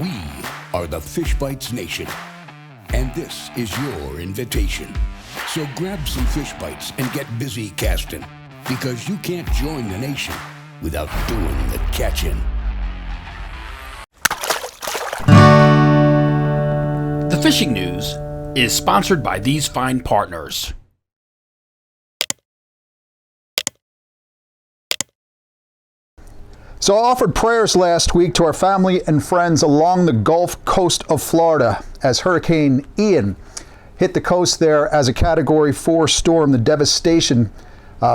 We are the Fish Bites Nation, and this is your invitation. So grab some fish bites and get busy casting, because you can't join the nation without doing the catching. The Fishing News is sponsored by these fine partners. So I offered prayers last week to our family and friends along the Gulf Coast of Florida as Hurricane Ian hit the coast there as a Category 4 storm. The devastation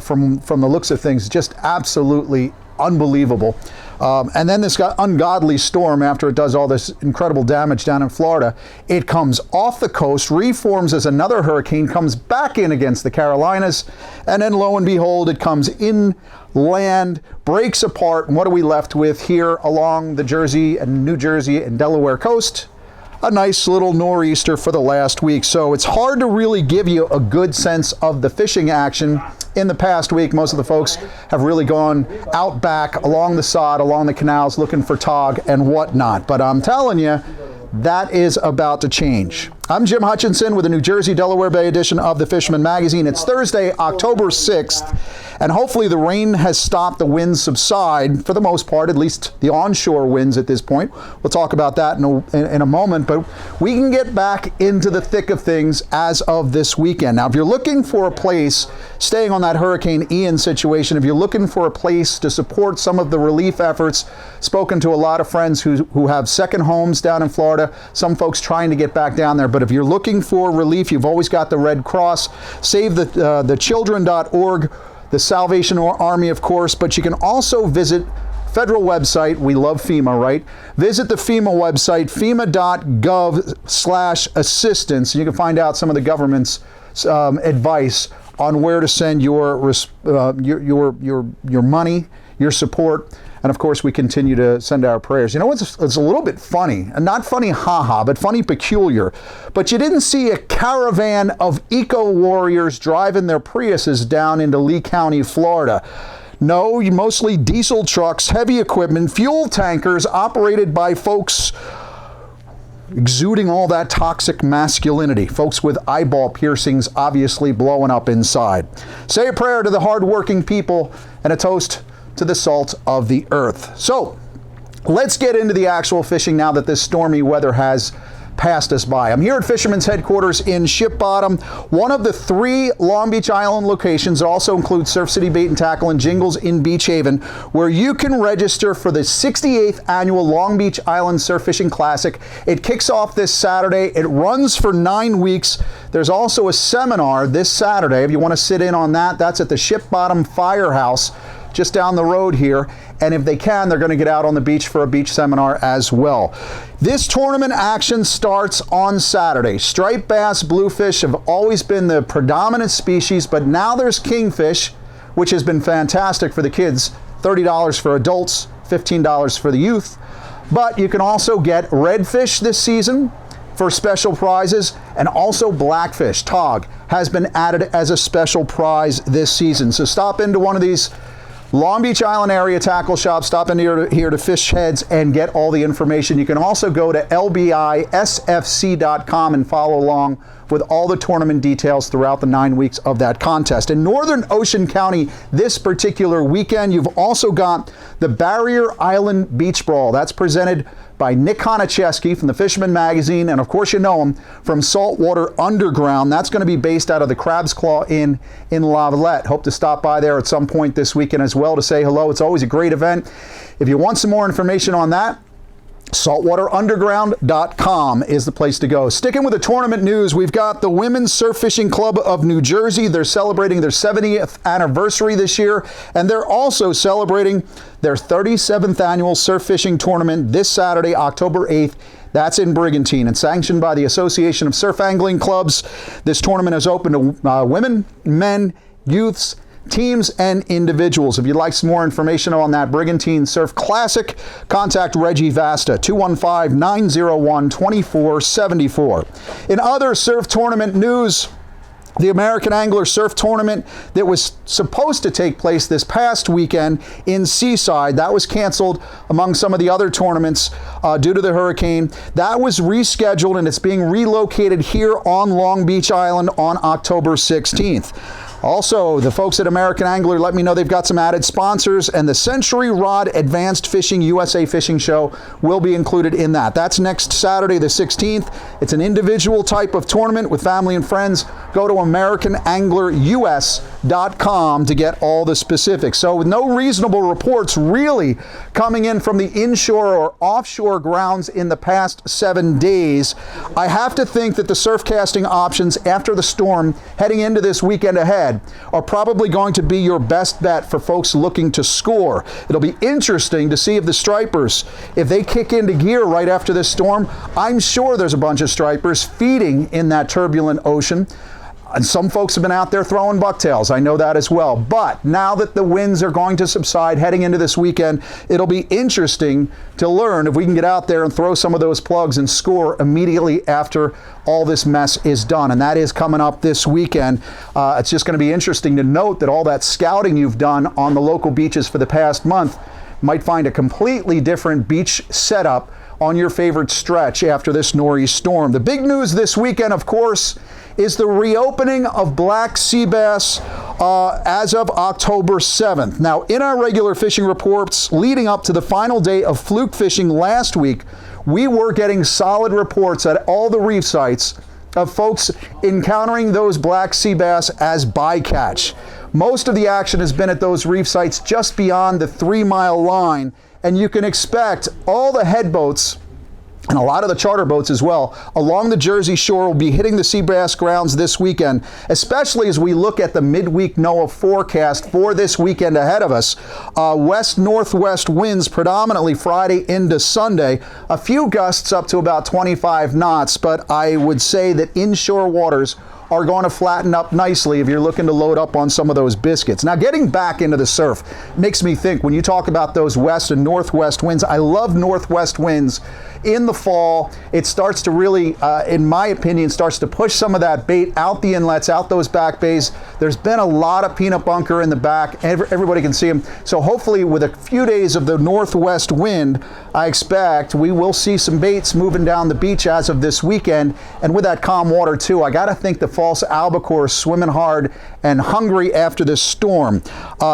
from the looks of things, just absolutely unbelievable. And then this ungodly storm, after it does all this incredible damage down in Florida, it comes off the coast, reforms as another hurricane, comes back in against the Carolinas, and then lo and behold, it comes inland, breaks apart, and what are we left with here along the Jersey and New Jersey and Delaware coast? A nice little nor'easter for the last week. So it's hard to really give you a good sense of the fishing action in the past week. Most of the folks have really gone out back along the sod, along the canals, looking for tog and whatnot. But I'm telling you, that is about to change. I'm Jim Hutchinson with the New Jersey Delaware Bay edition of the Fisherman magazine. It's Thursday, October 6th, and hopefully the rain has stopped, the winds subside for the most part, at least the onshore winds at this point. We'll talk about that in a moment, but we can get back into the thick of things as of this weekend. Now, if you're looking for a place, staying on that Hurricane Ian situation, if you're looking for a place to support some of the relief efforts, spoken to a lot of friends who have second homes down in Florida, some folks trying to get back down there. But if you're looking for relief, you've always got the Red Cross, SaveTheChildren.org, the Salvation Army, of course, but you can also visit federal website. We love FEMA, right? Visit the FEMA website, FEMA.gov/assistance. You can find out some of the government's advice on where to send your money, your support. And of course, we continue to send our prayers. You know, it's a little bit funny, and not funny haha, but funny peculiar. But you didn't see a caravan of eco-warriors driving their Priuses down into Lee County, Florida. No, mostly diesel trucks, heavy equipment, fuel tankers operated by folks exuding all that toxic masculinity. Folks with eyeball piercings obviously blowing up inside. Say a prayer to the hardworking people and a toast to the salt of the earth. So let's get into the actual fishing now that this stormy weather has passed us by. I'm here at Fisherman's headquarters in Ship Bottom, one of the 3 Long Beach Island locations. It also includes Surf City Bait and Tackle and Jingles in Beach Haven, where you can register for the 68th annual Long Beach Island Surf Fishing Classic. It kicks off this Saturday. It runs for 9 weeks. There's also a seminar this Saturday. If you want to sit in on that, that's at the Ship Bottom Firehouse, just down the road here. And if they can, they're going to get out on the beach for a beach seminar as well. This tournament action starts on Saturday. Striped bass, bluefish have always been the predominant species, but now there's kingfish, which has been fantastic for the kids. $30 for adults, $15 for the youth. But you can also get redfish this season for special prizes, and also blackfish. Tog has been added as a special prize this season. So stop into one of these Long Beach Island area tackle shops, stop in here to Fish Heads and get all the information. You can also go to lbisfc.com and follow along with all the tournament details throughout the 9 weeks of that contest. In Northern Ocean County this particular weekend, you've also got the Barrier Island Beach Brawl. That's presented by Nick Honachesky from the Fisherman magazine, and of course you know him from Saltwater Underground. That's going to be based out of the Crab's Claw Inn in Lavallette. Hope to stop by there at some point this weekend as well to say hello. It's always a great event. If you want some more information on that, saltwaterunderground.com is the place to go. Sticking with the tournament news, we've got the Women's Surf Fishing Club of New Jersey. They're celebrating their 70th anniversary this year, and they're also celebrating their 37th annual surf fishing tournament this Saturday, October 8th. That's in Brigantine, and sanctioned by the Association of Surf Angling Clubs. This tournament is open to women, men, youths, teams, and individuals. If you'd like some more information on that Brigantine Surf Classic, contact Reggie Vasta, 215-901-2474. In other surf tournament news, The American Angler Surf Tournament that was supposed to take place this past weekend in Seaside, that was canceled among some of the other tournaments due to the hurricane. That was rescheduled and it's being relocated here on Long Beach Island on October 16th. Also, the folks at American Angler let me know they've got some added sponsors, and the Century Rod Advanced Fishing USA Fishing Show will be included in that. That's next Saturday, the 16th. It's an individual type of tournament with family and friends. Go to AmericanAnglerUS.com to get all the specifics. So with no reasonable reports really coming in from the inshore or offshore grounds in the past 7 days, I have to think that the surf casting options after the storm heading into this weekend ahead are probably going to be your best bet for folks looking to score. It'll be interesting to see if the stripers, if they kick into gear right after this storm. I'm sure there's a bunch of stripers feeding in that turbulent ocean. And some folks have been out there throwing bucktails. I know that as well. But now that the winds are going to subside heading into this weekend, it'll be interesting to learn if we can get out there and throw some of those plugs and score immediately after all this mess is done. And that is coming up this weekend. It's just going to be interesting to note that all that scouting you've done on the local beaches for the past month might find a completely different beach setup on your favorite stretch after this nor'easter storm. The big news this weekend, of course, is the reopening of black sea bass as of October 7th. Now, in our regular fishing reports leading up to the final day of fluke fishing last week, we were getting solid reports at all the reef sites of folks encountering those black sea bass as bycatch. Most of the action has been at those reef sites just beyond the 3-mile line, and you can expect all the headboats and a lot of the charter boats as well along the Jersey Shore will be hitting the sea bass grounds this weekend, especially as we look at the midweek NOAA forecast for this weekend ahead of us. West-northwest winds predominantly Friday into Sunday. A few gusts up to about 25 knots, but I would say that inshore waters are going to flatten up nicely if you're looking to load up on some of those biscuits. Now, getting back into the surf makes me think when you talk about those west and northwest winds, I love northwest winds in the fall. It starts to really, in my opinion, starts to push some of that bait out the inlets, out those back bays. There's been a lot of peanut bunker in the back. Everybody can see them. So hopefully with a few days of the northwest wind, I expect we will see some baits moving down the beach as of this weekend. And with that calm water too, I got to think the false albacore is swimming hard and hungry after this storm.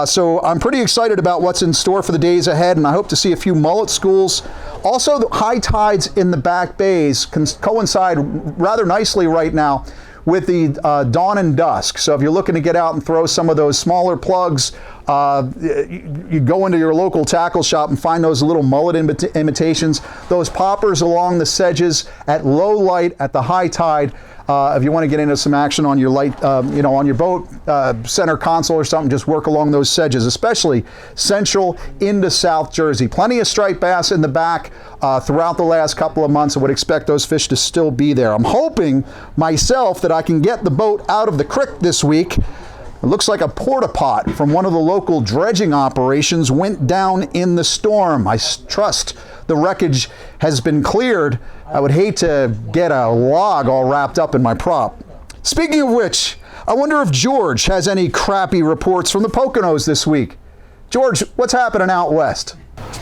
So I'm pretty excited about what's in store for the days ahead, and I hope to see a few mullet schools. Also, the high tides in the back bays can coincide rather nicely right now with the dawn and dusk. So if you're looking to get out and throw some of those smaller plugs, you go into your local tackle shop and find those little mullet imitations, those poppers along the sedges at low light at the high tide. If you want to get into some action on your light, on your boat, center console or something, just work along those sedges, especially central into South Jersey. Plenty of striped bass in the back throughout the last couple of months. I would expect those fish to still be there. I'm hoping myself that I can get the boat out of the creek this week. It looks like a porta-pot from one of the local dredging operations went down in the storm. I trust the wreckage has been cleared. I would hate to get a log all wrapped up in my prop. Speaking of which, I wonder if George has any crappy reports from the Poconos this week. George, what's happening out west?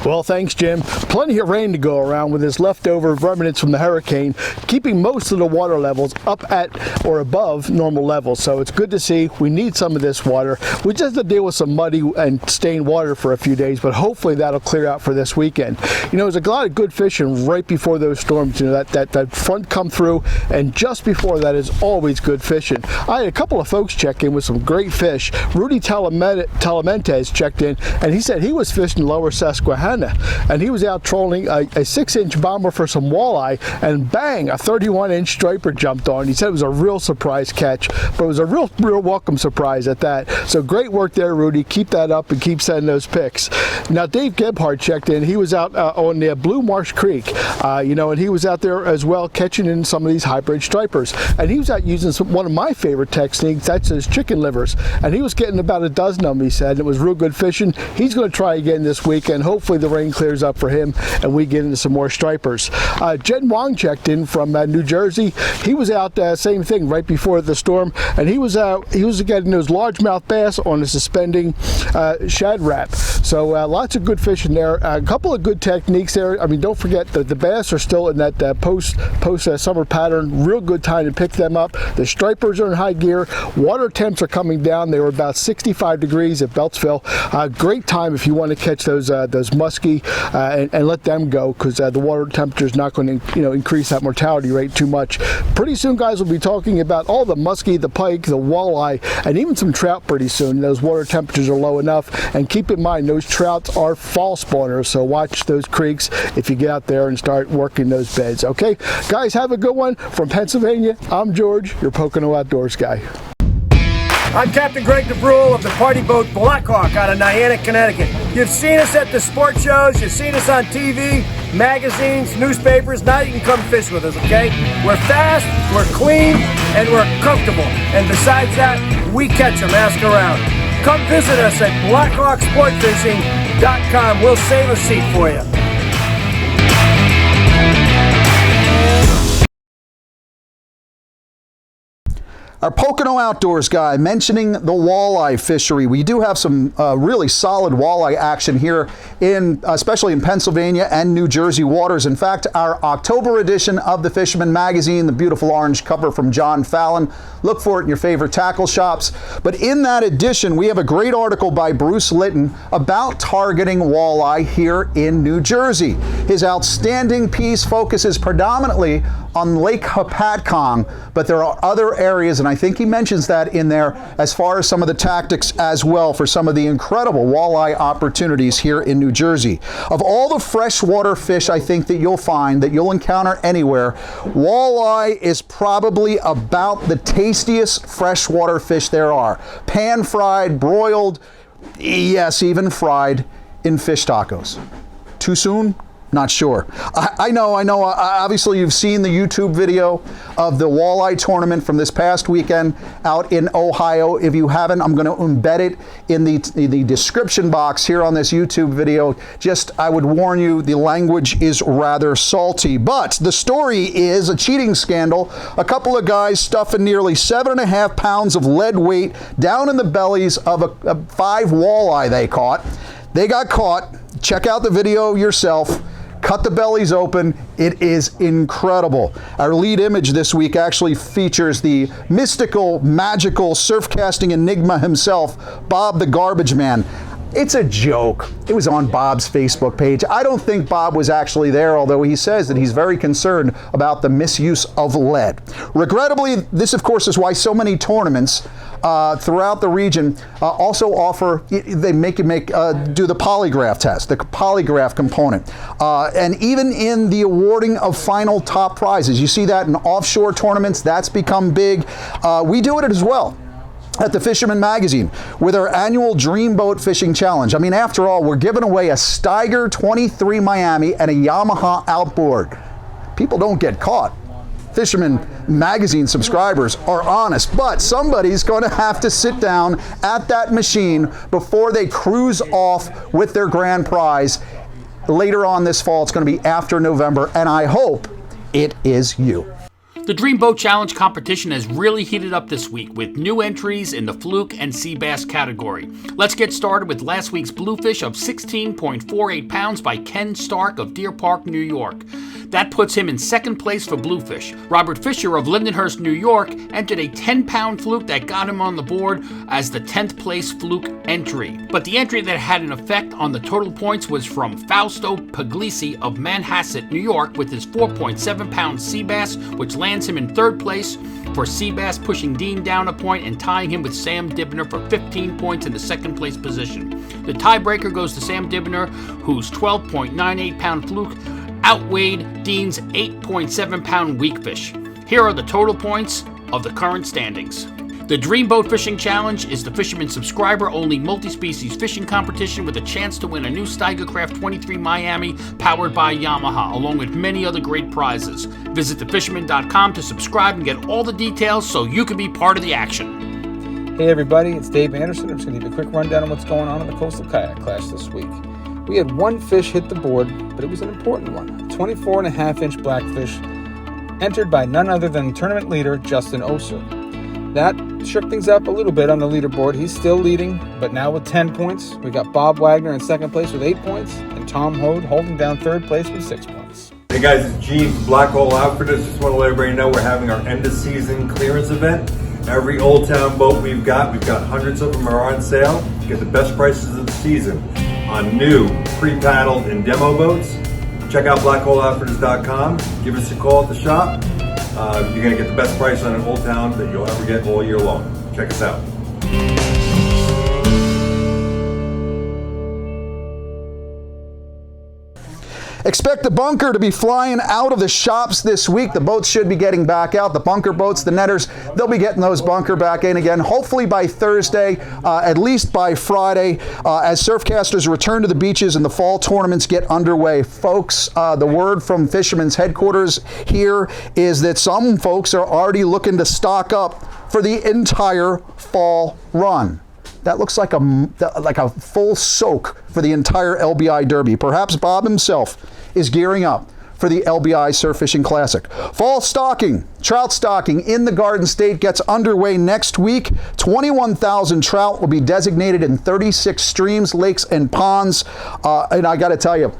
Well, thanks, Jim. Plenty of rain to go around with this leftover remnants from the hurricane, keeping most of the water levels up at or above normal levels. So it's good to see. We need some of this water. We just have to deal with some muddy and stained water for a few days, but hopefully that'll clear out for this weekend. You know, there's a lot of good fishing right before those storms. You know, that front come through, and just before that is always good fishing. I had a couple of folks check in with some great fish. Rudy Talamentes checked in, and he said he was fishing lower Susquehanna, and he was out trolling a 6-inch bomber for some walleye, and bang, a 31-inch striper jumped on. He said it was a real surprise catch, but it was a real welcome surprise at that. So great work there, Rudy. Keep that up and keep sending those pics. Now, Dave Gebhardt checked in. He was out on the Blue Marsh Creek, and he was out there as well catching in some of these hybrid stripers, and he was out using one of my favorite techniques, that's his chicken livers, and he was getting about a dozen of them, he said, and it was real good fishing. He's going to try again this weekend. Hopefully the rain clears up for him and we get into some more stripers. Jen Wong checked in from New Jersey. He was out, same thing, right before the storm, and he was getting those largemouth bass on a suspending shad wrap. So lots of good fish in there. A couple of good techniques there. I mean, don't forget that the bass are still in that post summer pattern. Real good time to pick them up. The stripers are in high gear. Water temps are coming down. They were about 65 degrees at Beltsville. Great time if you want to catch those muskie and let them go, because the water temperature is not going to increase that mortality rate too much. Pretty soon, guys, we'll be talking about all the muskie, the pike, the walleye, and even some trout pretty soon. Those water temperatures are low enough. And keep in mind, those trouts are fall spawners, so watch those creeks if you get out there and start working those beds. Okay, guys, have a good one. From Pennsylvania, I'm George, your Pocono Outdoors guy. I'm Captain Greg DeBrule of the party boat Blackhawk out of Niantic, Connecticut. You've seen us at the sports shows, you've seen us on TV, magazines, newspapers. Now you can come fish with us, okay? We're fast, we're clean, and we're comfortable. And besides that, we catch them, ask around. Come visit us at blackhawksportfishing.com. We'll save a seat for you. Our Pocono Outdoors guy mentioning the walleye fishery. We do have some really solid walleye action here, especially in Pennsylvania and New Jersey waters. In fact, our October edition of the Fisherman magazine, the beautiful orange cover from John Fallon. Look for it in your favorite tackle shops. But in that edition, we have a great article by Bruce Litton about targeting walleye here in New Jersey. His outstanding piece focuses predominantly on Lake Hopatcong, but there are other areas, and I think he mentions that in there as far as some of the tactics as well for some of the incredible walleye opportunities here in New Jersey. Of all the freshwater fish I think that you'll find, that you'll encounter anywhere, walleye is probably about the tastiest freshwater fish there are. Pan-fried, broiled, yes, even fried in fish tacos. Too soon? Not sure. I know. Obviously, you've seen the YouTube video of the walleye tournament from this past weekend out in Ohio. If you haven't, I'm going to embed it in the description box here on this YouTube video. Just, I would warn you, the language is rather salty. But the story is a cheating scandal. A couple of guys stuffing nearly 7.5 pounds of lead weight down in the bellies of a 5 walleye they caught. They got caught. Check out the video yourself. Cut the bellies open. It is incredible. Our lead image this week actually features the mystical, magical, surf casting enigma himself, Bob the Garbage Man. It's a joke. It was on Bob's Facebook page. I don't think Bob was actually there, although he says that he's very concerned about the misuse of lead. Regrettably, this of course is why so many tournaments throughout the region also offer, they do the polygraph test, the polygraph component. And even in the awarding of final top prizes, you see that in offshore tournaments, that's become big. We do it as well at the Fisherman magazine with our annual Dream Boat Fishing Challenge. I mean, after all, we're giving away a Steiger 23 Miami and a Yamaha outboard. People don't get caught. Fisherman magazine subscribers are honest, but somebody's going to have to sit down at that machine before they cruise off with their grand prize later on this fall. It's going to be after November, and I hope it is you. The Dream Boat Challenge competition has really heated up this week with new entries in the fluke and sea bass category. Let's get started with last week's bluefish of 16.48 pounds by Ken Stark of Deer Park, New York. That puts him in second place for bluefish. Robert Fisher of Lindenhurst, New York entered a 10-pound fluke that got him on the board as the 10th place fluke entry. But the entry that had an effect on the total points was from Fausto Puglisi of Manhasset, New York, with his 4.7-pound sea bass, which lands him in third place for sea bass, pushing Dean down a point and tying him with Sam Dibner for 15 points in the second place position. The tiebreaker goes to Sam Dibner, whose 12.98-pound fluke outweighed Dean's 8.7-pound weakfish. Here are the total points of the current standings. The Dream Boat Fishing Challenge is the Fisherman subscriber-only multi-species fishing competition with a chance to win a new Steigercraft 23 Miami powered by Yamaha, along with many other great prizes. Visit thefisherman.com to subscribe and get all the details so you can be part of the action. Hey everybody, it's Dave Anderson. I'm just going to give you a quick rundown on what's going on in the Coastal Kayak Clash this week. We had one fish hit the board, but it was an important one. A 24.5-inch blackfish entered by none other than tournament leader Justin Oser. That shook things up a little bit on the leaderboard. He's still leading, but now with 10 points. We got Bob Wagner in second place with 8 points, and Tom Hode holding down third place with 6 points. Hey guys, it's Gene from Black Hole Outfitters. Just want to let everybody know we're having our end of season clearance event. Every Old Town boat we've got hundreds of them are on sale. Get the best prices of the season on new, pre-paddled, and demo boats. Check out blackholeoutfitters.com. Give us a call at the shop. You're going to get the best price on an Old Town that you'll ever get all year long. Check us out. Expect the bunker to be flying out of the shops this week. The boats should be getting back out. The bunker boats, the netters, they'll be getting those bunker back in again, hopefully by Thursday, at least by Friday, as surfcasters return to the beaches and the fall tournaments get underway. Folks, the word from Fisherman's headquarters here is that some folks are already looking to stock up for the entire fall run. That looks like a full soak for the entire LBI Derby. Perhaps Bob himself is gearing up for the LBI Surf Fishing Classic. Fall stocking, trout stocking in the Garden State gets underway next week. 21,000 trout will be designated in 36 streams, lakes, and ponds. And I got to tell you,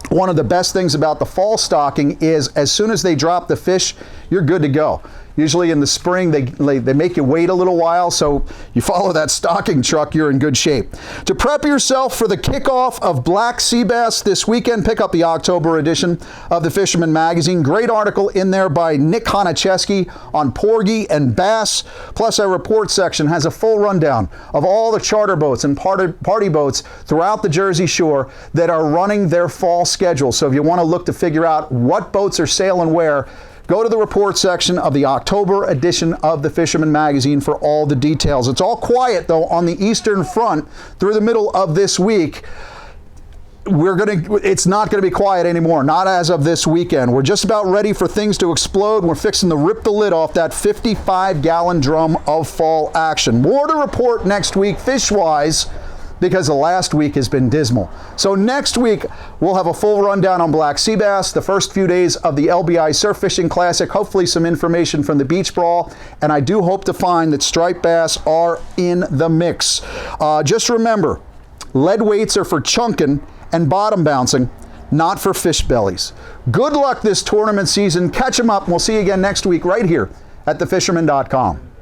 one of the best things about the fall stocking is as soon as they drop the fish, you're good to go. Usually in the spring, they make you wait a little while, so you follow that stocking truck, you're in good shape. To prep yourself for the kickoff of Black Sea Bass this weekend, pick up the October edition of the Fisherman magazine. Great article in there by Nick Honicheski on porgy and bass. Plus, our report section has a full rundown of all the charter boats and party boats throughout the Jersey Shore that are running their fall schedule. So if you want to look to figure out what boats are sailing where, go to the report section of the October edition of the Fisherman magazine for all the details. It's all quiet, though, on the Eastern Front through the middle of this week. It's not going to be quiet anymore, not as of this weekend. We're just about ready for things to explode. We're fixing to rip the lid off that 55-gallon drum of fall action. More to report next week, fish-wise, because the last week has been dismal. So next week, we'll have a full rundown on Black Sea Bass, the first few days of the LBI Surf Fishing Classic, hopefully some information from the Beach Brawl, and I do hope to find that striped bass are in the mix. Just remember, lead weights are for chunking and bottom bouncing, not for fish bellies. Good luck this tournament season. Catch them up, and we'll see you again next week right here at thefisherman.com.